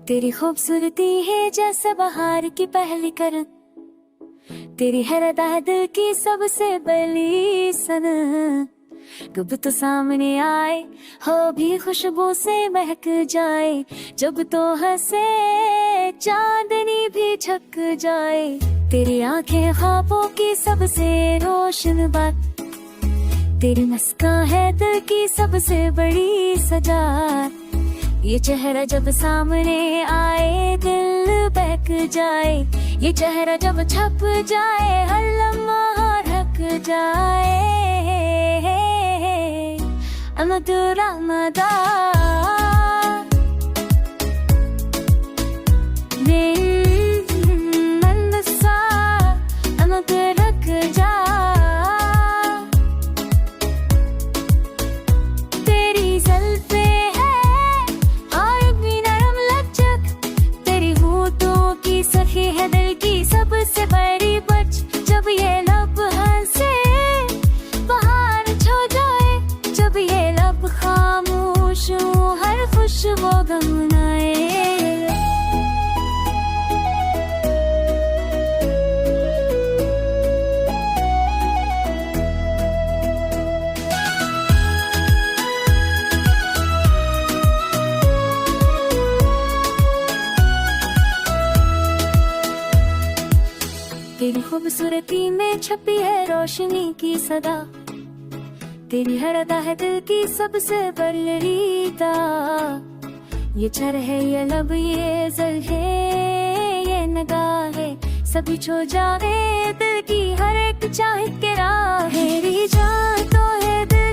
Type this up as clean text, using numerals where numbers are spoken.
तेरी खूबसूरती है जैसे बाहर की पहली करन, तेरी हैरत है दिल की सबसे बड़ी सन। कब तो सामने आए हो भी खुशबू से महक जाए, जब तो हंसे चांदनी भी झक जाए। तेरी आंखें ख्वाबों की सबसे रोशन बात, तेरी मुस्कान है दिल की सबसे बड़ी सजा। ये चेहरा जब सामने आए दिल बहक जाए, ये चेहरा जब छप जाए हर लम्हा ढक जाए। अमदुरा मदा जा सबसे बड़ी बच, जब ये लब हंसे बाहर छो जाए, जब ये लब खामोश हो हर खुशबू गमनाए। तेरी खूबसूरती में छपी है रोशनी की सदा, तेरी हैरत है दिल की सबसे बलरीता। ये चर है ये लब ये जल है ये नगाह है, सभी छो जाए दिल की हर एक चाहत के राह। मेरी जान तो है दिल